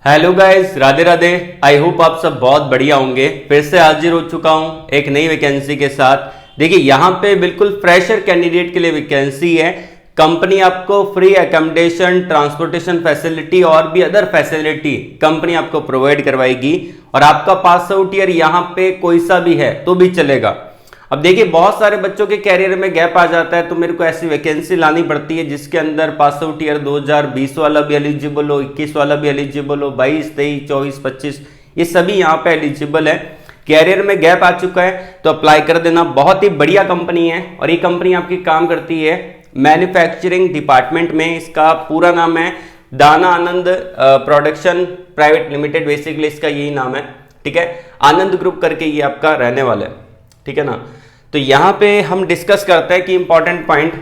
Hello guys, Radhe Radhe. I hope आप सब बहुत बढ़िया होंगे। फिर से हाजिर हो चुका हूं एक नई वैकेंसी के साथ। देखिए यहाँ पे बिल्कुल फ्रेशर कैंडिडेट के लिए वैकेंसी है। कंपनी आपको फ्री एकोमोडेशन, ट्रांसपोर्टेशन फैसिलिटी और भी अदर फैसिलिटी कंपनी आपको प्रोवाइड करवाएगी। और आपका पास आउट ईयर यहाँ पे कोई सा भी है तो भी चलेगा। अब देखिए बहुत सारे बच्चों के कैरियर में गैप आ जाता है, तो मेरे को ऐसी वैकेंसी लानी पड़ती है जिसके अंदर पास आउट ईयर 2020 वाला भी एलिजिबल हो, 21 वाला भी एलिजिबल हो, 22, 23, 24, 25 ये सभी यहाँ पे एलिजिबल है। कैरियर में गैप आ चुका है तो अप्लाई कर देना। बहुत ही बढ़िया कंपनी है और ये कंपनी आपकी काम करती है मैन्युफैक्चरिंग डिपार्टमेंट में। इसका पूरा नाम है दाना आनंद प्रोडक्शन प्राइवेट लिमिटेड, बेसिकली इसका यही नाम है। ठीक है, आनंद ग्रुप करके ये आपका रहने वाला है। ठीक है ना। तो यहाँ पे हम डिस्कस करते हैं कि इंपॉर्टेंट पॉइंट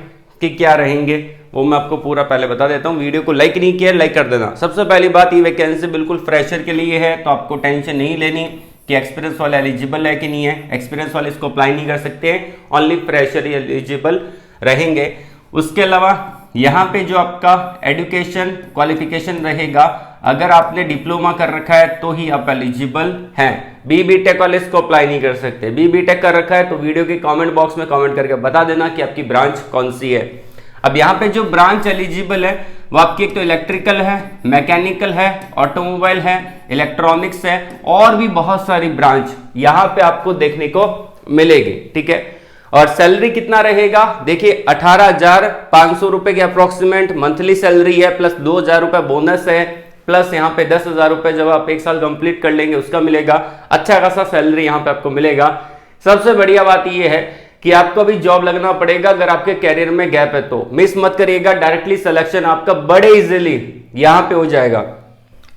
कि क्या रहेंगे, वो मैं आपको पूरा पहले बता देता हूँ। वीडियो को लाइक नहीं किया, लाइक कर देना। सबसे पहली बात, ये वैकेंसी बिल्कुल फ्रेशर के लिए है, तो आपको टेंशन नहीं लेनी कि एक्सपीरियंस वाले एलिजिबल है कि नहीं है। एक्सपीरियंस वाले इसको अप्लाई नहीं कर सकते हैं, ओनली फ्रेशर ही एलिजिबल रहेंगे। उसके अलावा यहाँ पे जो आपका एजुकेशन क्वालिफिकेशन रहेगा, अगर आपने डिप्लोमा कर रखा है तो ही आप एलिजिबल हैं। बी.टेक वाले इसको अप्लाई नहीं कर सकते। बी.टेक कर रखा है तो वीडियो के कमेंट बॉक्स में कमेंट करके बता देना कि आपकी ब्रांच कौन सी है। अब यहाँ पे जो ब्रांच एलिजिबल है वो आपकी एक तो इलेक्ट्रिकल है, मैकेनिकल है, ऑटोमोबाइल है, इलेक्ट्रॉनिक्स है और भी बहुत सारी ब्रांच यहाँ पे आपको देखने को मिलेगी। ठीक है, और सैलरी कितना रहेगा, देखिए 18,500 रुपए के अप्रोक्सीमेट मंथली सैलरी है, प्लस 2,000 रुपए बोनस है, प्लस यहाँ पे 10,000 रुपए जब आप एक साल कंप्लीट कर लेंगे उसका मिलेगा। अच्छा खासा सैलरी यहाँ पे आपको मिलेगा। सबसे बढ़िया बात ये है कि आपको भी जॉब लगना पड़ेगा अगर आपके कैरियर में गैप है तो मिस मत करिएगा। डायरेक्टली सिलेक्शन आपका बड़े इजीली यहाँ पे हो जाएगा।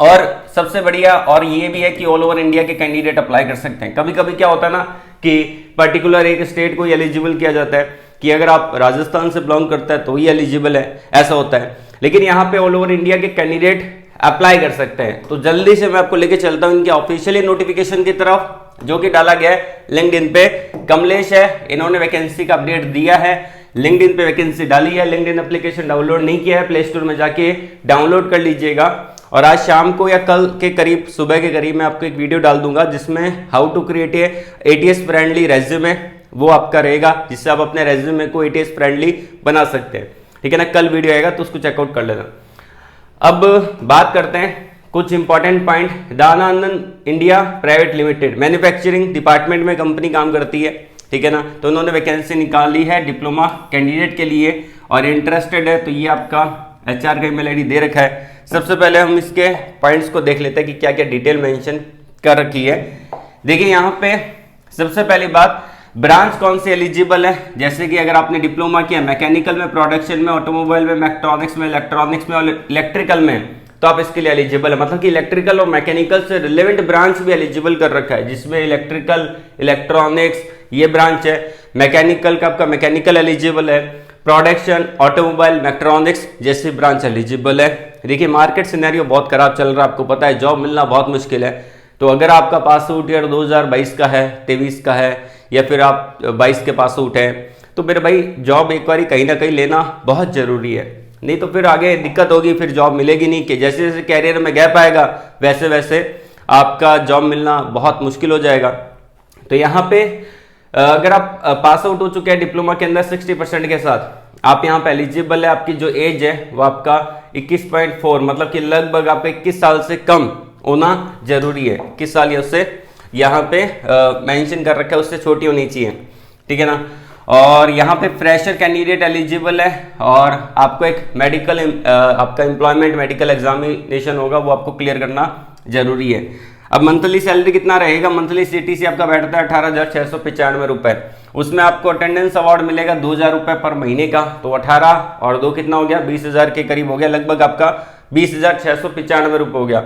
और सबसे बढ़िया और ये भी है कि ऑल ओवर इंडिया के कैंडिडेट अप्लाई कर सकते हैं। कभी कभी क्या होता है ना कि पर्टिकुलर एक स्टेट को एलिजिबल किया जाता है कि अगर आप राजस्थान से बिलोंग करता है तो ही एलिजिबल है, ऐसा होता है। लेकिन यहाँ पे ऑल ओवर इंडिया के कैंडिडेट अप्लाई कर सकते हैं। तो जल्दी से मैं आपको लेके चलता हूँ इनके ऑफिशियली नोटिफिकेशन की तरफ, जो कि डाला गया है लिंक्डइन पे। कमलेश है, इन्होंने वैकेंसी का अपडेट दिया है, लिंक्डइन पे वैकेंसी डाली है। लिंक्डइन एप्लीकेशन डाउनलोड नहीं किया है, प्ले स्टोर में जाके डाउनलोड कर लीजिएगा। और आज शाम को या कल के करीब, सुबह के करीब मैं आपको एक वीडियो डाल दूंगा जिसमें how to create ATS friendly resume, वो आपका रहेगा, जिससे आप अपने रेज्यूमे को एटीएस फ्रेंडली बना सकते हैं। ठीक है ना, कल वीडियो आएगा तो उसको चेकआउट कर लेना। अब बात करते हैं कुछ important point. Dana Anand India private limited manufacturing department में कंपनी काम करती है। ठीक है ना, तो उन्होंने वैकेंसी निकाली है डिप्लोमा कैंडिडेट के लिए, और इंटरेस्टेड है तो ये आपका एचआर का ईमेल आईडी दे रखा है। सबसे पहले हम इसके पॉइंट्स को देख लेते हैं कि क्या क्या डिटेल मेंशन कर रखी है। देखिए यहाँ पे सबसे पहली बात, ब्रांच कौन सी एलिजिबल है। जैसे कि अगर आपने डिप्लोमा किया मैकेनिकल में, प्रोडक्शन में, ऑटोमोबाइल में, मैक्ट्रॉनिक्स में, इलेक्ट्रॉनिक्स में और इलेक्ट्रिकल में, तो आप इसके लिए एलिजिबल है। मतलब कि इलेक्ट्रिकल और मैकेनिकल से रिलेवेंट ब्रांच भी एलिजिबल कर रखा है, जिसमें इलेक्ट्रिकल, इलेक्ट्रॉनिक्स ये ब्रांच है। मैकेनिकल का आपका मैकेनिकल एलिजिबल है, प्रोडक्शन, ऑटोमोबाइल, मैक्ट्रॉनिक्स जैसी ब्रांच एलिजिबल है। देखिए मार्केट सिनेरियो बहुत खराब चल रहा है, आपको पता है, जॉब मिलना बहुत मुश्किल है। तो अगर आपका पास आउट ईयर 2022 का है, 23 का है, या फिर आप 22 के पास आउट है, तो मेरे भाई जॉब एक बार कहीं ना कहीं लेना बहुत जरूरी है, नहीं तो फिर आगे दिक्कत होगी, फिर जॉब मिलेगी नहीं। कि जैसे जैसे कैरियर में गैप आएगा वैसे वैसे आपका जॉब मिलना बहुत मुश्किल हो जाएगा। तो यहाँ पे अगर आप पास आउट हो चुके हैं डिप्लोमा के अंदर 60% के साथ, आप यहाँ पे एलिजिबल है। आपकी जो एज है वो आपका 21.4, मतलब कि लगभग आपका 21 साल से कम होना जरूरी है। 21 साल या उससे यहाँ पे मेंशन कर रखा है, उससे छोटी होनी चाहिए। ठीक है ना। और यहाँ पे फ्रेशर कैंडिडेट एलिजिबल है, और आपको एक मेडिकल आपका एम्प्लॉयमेंट मेडिकल एग्जामिनेशन होगा, वो आपको क्लियर करना जरूरी है। अब मंथली सैलरी कितना रहेगा, मंथली सीटीसी आपका बैठता है 18,695 रुपए। उसमें आपको अटेंडेंस अवार्ड मिलेगा 2,000 रुपए पर महीने का, तो 18 और 2 कितना हो गया, 20,000 के करीब हो गया, लगभग आपका 20,695 रुपए हो गया।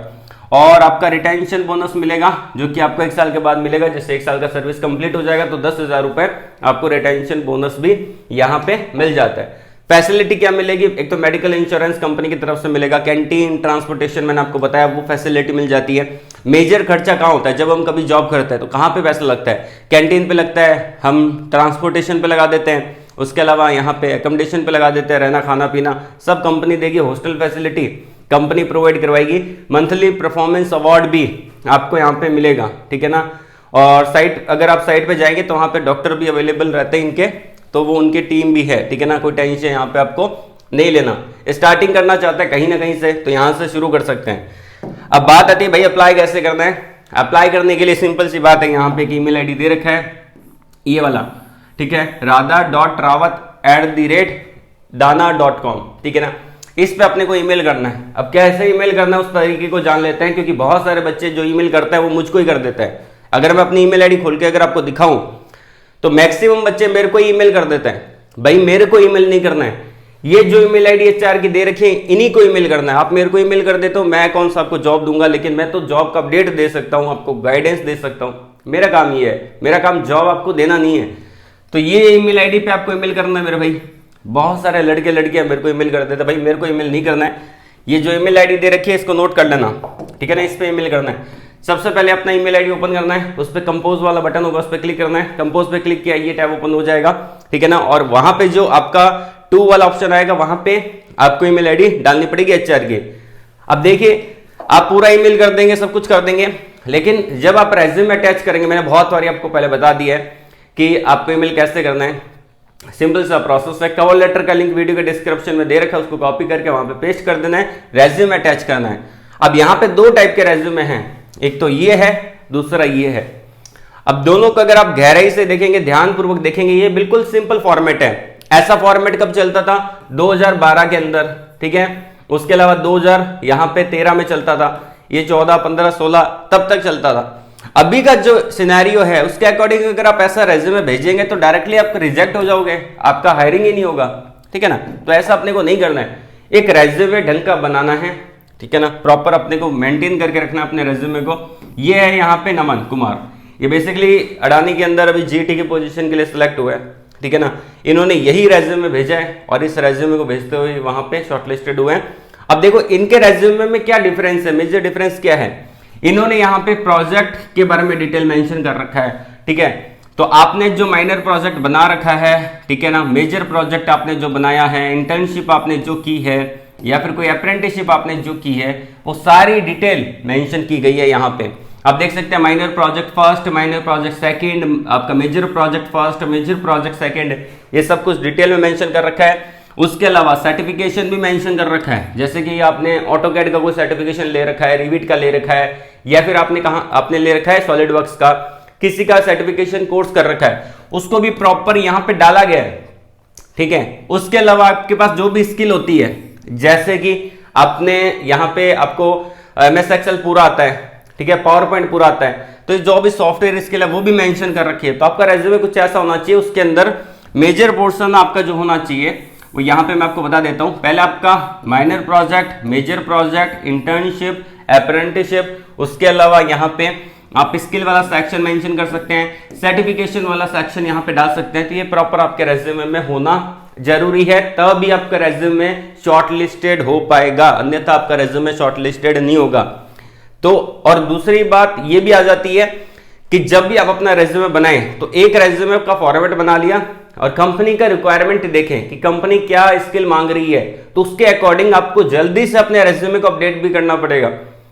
और आपका रिटेंशन बोनस मिलेगा, जो कि आपको 1 साल के बाद मिलेगा। जैसे 1 साल का सर्विस कंप्लीट हो जाएगा तो 10,000 रुपए आपको रिटेंशन बोनस भी यहाँ पे मिल जाता है। फैसिलिटी क्या मिलेगी, एक तो मेडिकल इंश्योरेंस कंपनी की तरफ से मिलेगा, कैंटीन, ट्रांसपोर्टेशन मैंने आपको बताया वो फैसिलिटी मिल जाती है। मेजर खर्चा कहाँ होता है, जब हम कभी जॉब करते हैं तो कहाँ पे पैसा लगता है, कैंटीन पे लगता है, हम ट्रांसपोर्टेशन पे लगा देते हैं, उसके अलावा यहाँ पे एकोमोडेशन पे लगा देते हैं, रहना खाना पीना सब कंपनी देगी, हॉस्टल फैसिलिटी कंपनी प्रोवाइड करवाएगी। मंथली परफॉर्मेंस अवार्ड भी आपको यहाँ पे मिलेगा, ठीक है ना। और साइट, अगर आप साइट पे जाएंगे तो वहाँ पे डॉक्टर भी अवेलेबल रहते हैं इनके, तो वो उनकी टीम भी है, ठीक है ना। कोई टेंशन यहाँ पे आपको नहीं लेना। स्टार्टिंग करना चाहते हैं कहीं ना कहीं से तो यहाँ से शुरू कर सकते हैं। अब बात आती है भाई अप्लाई कैसे करना है। अप्लाई करने के लिए सिंपल सी बात है, यहाँ पे एक ईमेल आईडी दे रखा है ये वाला, ठीक है, radha.rawat@dana.com, ठीक है ना। इस पे अपने को ईमेल करना है। अब कैसे ईमेल करना है उस तरीके को जान लेते हैं, क्योंकि बहुत सारे बच्चे जो ईमेल करते हैं वो मुझको ही कर देते हैं। अगर मैं अपनी ईमेल आईडी खोल के अगर आपको दिखाऊं तो मैक्सिमम बच्चे मेरे को ईमेल कर देते हैं। भाई मेरे को ईमेल नहीं करना है, ये जो ईमेल आईडी एचआर की दे रखी है इन्हीं को ईमेल करना है। आप मेरे को ईमेल कर देते हो, मैं कौन सा आपको जॉब दूंगा, लेकिन मैं तो जॉब का अपडेट दे सकता हूं, आपको गाइडेंस दे सकता हूं। मेरा काम ये है, मेरा काम जॉब आपको देना नहीं है। तो ये ईमेल आईडी पे आपको ईमेल करना है मेरे भाई। बहुत सारे लड़के लड़कियां मेरे को ईमेल कर देते, भाई मेरे को ईमेल नहीं करना है। ये जो ईमेल आईडी दे रखी है इसको नोट कर लेना, ठीक है ना। इस पे ईमेल करना है। सबसे पहले अपना ईमेल आईडी ओपन करना है, उस पर कंपोज वाला बटन होगा, उस पर क्लिक करना है। कंपोज पे क्लिक किया, ये टैब ओपन हो जाएगा, ठीक है ना। और वहां पे जो आपका टू वाला ऑप्शन आएगा वहां पे आपको ईमेल आईडी डालनी पड़ेगी एचआर की। अब देखिए आप पूरा ईमेल कर देंगे, सब कुछ कर देंगे, लेकिन जब आप रेज्यूमे अटैच करेंगे, मैंने बहुत बार आपको पहले बता दिया है कि आपको ईमेल कैसे करना है। सिंपल सा प्रोसेस है। कवर लेटर का लिंक वीडियो के डिस्क्रिप्शन में दे रखा है, उसको कॉपी करके वहां पे पेस्ट कर देना है, रेज्यूमे अटैच करना है। अब यहाँ पे दो टाइप के रेज्यूमे हैं, एक तो ये है, दूसरा ये है। अब दोनों को अगर आप गहराई से देखेंगे, ध्यानपूर्वक देखेंगे, ये बिल्कुल सिंपल फॉर्मेट है। ऐसा फॉर्मेट कब चलता था? 2012 के अंदर, ठीक है। उसके अलावा 2013 में चलता था, ये 14, 15, 16 तब तक चलता था। अभी का जो सिनेरियो है उसके अकॉर्डिंग अगर आप ऐसा रेज्यूमे भेजेंगे तो डायरेक्टली आप रिजेक्ट हो जाओगे, आपका हायरिंग ही नहीं होगा, ठीक है ना। तो ऐसा अपने को नहीं करना है, एक रेज्यूमे ढंग का बनाना है, ठीक है ना। प्रॉपर अपने को मेंटेन करके रखना है अपने रेज्यूमे को। ये है यहाँ पे नमन कुमार, ये बेसिकली अडानी के अंदर अभी जीटी की पोजीशन के लिए सिलेक्ट हुआ है, ठीक है ना। इन्होंने यही रेज्यूमे भेजा है और इस रेज्यूमे को भेजते हुए वहां पे शॉर्टलिस्टेड हुए हैं। अब देखो इनके रेज्यूमे में क्या डिफरेंस है, मेजर डिफरेंस क्या है। इन्होंने यहाँ पे प्रोजेक्ट के बारे में डिटेल मेंशन कर रखा है, ठीक है। तो आपने जो माइनर प्रोजेक्ट बना रखा है, ठीक है ना, मेजर प्रोजेक्ट आपने जो बनाया है, इंटर्नशिप आपने जो की है, या फिर कोई अप्रेंटिसशिप आपने जो की है, वो सारी डिटेल मेंशन की गई है यहाँ पे। आप देख सकते हैं minor project first, minor project second, आपका major project first, major project second, ये सब कुछ डिटेल में मेंशन कर रखा है। उसके अलावा सर्टिफिकेशन भी मेंशन कर रखा है, जैसे कि आपने ऑटोकैड का कोई सर्टिफिकेशन ले रखा है, रिविट का ले रखा है, या फिर आपने ले रखा है सॉलिडवर्क्स का, किसी का सर्टिफिकेशन कोर्स कर रखा है, उसको भी प्रॉपर यहाँ पे डाला गया है, ठीक है। उसके अलावा आपके पास जो भी स्किल होती है, जैसे कि आपने यहाँ पे आपको MS एक्सेल पूरा आता है, ठीक है, पावर पॉइंट पूरा आता है, तो जो भी सॉफ्टवेयर स्किल है वो भी मेंशन कर रखी है। तो आपका रेज्यूमे कुछ ऐसा होना चाहिए, उसके अंदर मेजर पोर्शन आपका जो होना चाहिए वो यहाँ पे मैं आपको बता देता हूँ। पहले आपका minor project, major project, internship, apprenticeship, उसके अलावा यहाँ पे आप स्किल वाला सेक्शन मेंशन कर सकते हैं, सर्टिफिकेशन वाला सेक्शन यहाँ पे डाल सकते हैं। तो ये प्रॉपर आपके रेज्यूमे में होना जरूरी है, तभी आपका रेज्यूमे शॉर्टलिस्टेड हो पाएगा, अन्यथा आपका रेज्यूमे शॉर्टलिस्टेड नहीं होगा। तो और दूसरी बात ये भी आ जाती है कि जब भी आप अपना रेज्यूमे बनाएं तो एक रेज्यूमे का फॉर्मेट बना लिया और कंपनी का रिक्वायरमेंट देखें कि कंपनी क्या स्किल मांग रही है, तो उसके अकॉर्डिंग आपको जल्दी से अपने रेज्यूमे को अपडेट भी करना पड़ेगा।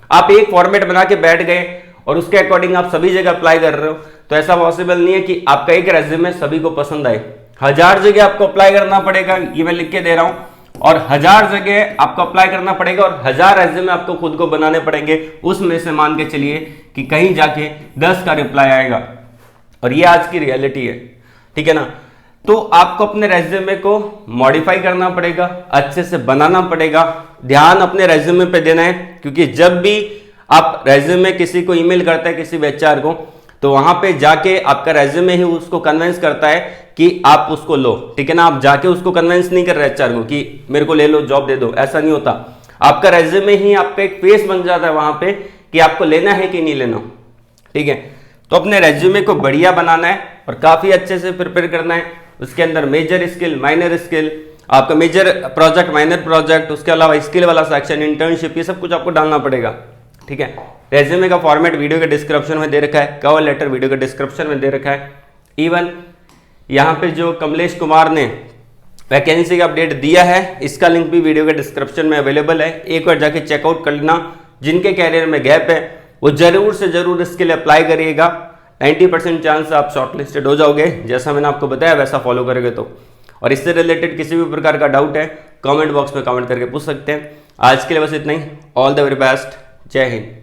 आप एक फॉर्मेट बना के बैठ गए और उसके अकॉर्डिंग आप सभी जगह अप्लाई कर रहे हो, तो ऐसा पॉसिबल नहीं है कि आपका एक रेज्यूमे सभी को पसंद आए। 1000 जगह आपको अप्लाई करना पड़ेगा, ये मैं लिख के दे रहा हूं, और 1000 जगह आपको अप्लाई करना पड़ेगा और 1000 रेज्यूमे आपको खुद को बनाने पड़ेंगे। उसमें से मान के चलिए कि कहीं जाके 10 का रिप्लाई आएगा, और ये आज की रियलिटी है, ठीक है ना। तो आपको अपने रेज्यूमे को मॉडिफाई करना पड़ेगा, अच्छे से बनाना पड़ेगा, ध्यान अपने रेज्यूमे पे देना है, क्योंकि जब भी आप रेज्यूमे किसी को ईमेल करते हैं, किसी भी HR को, तो वहां पे जाके आपका रेज्यूमे ही उसको कन्विंस करता है कि आप उसको लो, ठीक है ना। आप जाके उसको कन्विंस नहीं कर रहे HR को कि मेरे को ले लो, जॉब दे दो, ऐसा नहीं होता। आपका रेज्यूमे ही आपका एक फेस बन जाता है वहां पे कि आपको लेना है कि नहीं लेना, ठीक है। तो अपने रेज्यूमे को बढ़िया बनाना है और काफी अच्छे से प्रिपेयर करना है। उसके अंदर मेजर स्किल, माइनर स्किल, आपका मेजर प्रोजेक्ट, माइनर प्रोजेक्ट, उसके अलावा स्किल वाला सेक्शन, इंटर्नशिप, ये सब कुछ आपको डालना पड़ेगा, ठीक है। रेज्यूमे का फॉर्मेट वीडियो के डिस्क्रिप्शन में दे रखा है, कवर लेटर वीडियो के डिस्क्रिप्शन में दे रखा है। इवन यहाँ पे जो कमलेश कुमार ने वैकेंसी का अपडेट दिया है, इसका लिंक भी वीडियो के डिस्क्रिप्शन में अवेलेबल है, एक बार जाके चेकआउट कर लेना। जिनके कैरियर में गैप है वो जरूर से जरूर इसके लिए अप्लाई करिएगा। 90% चांस आप शॉर्टलिस्टेड हो जाओगे, जैसा मैंने आपको बताया वैसा फॉलो करोगे तो। और इससे रिलेटेड किसी भी प्रकार का डाउट है कमेंट बॉक्स में कमेंट करके पूछ सकते हैं। आज के लिए बस इतना ही। All the very best. जय हिंद।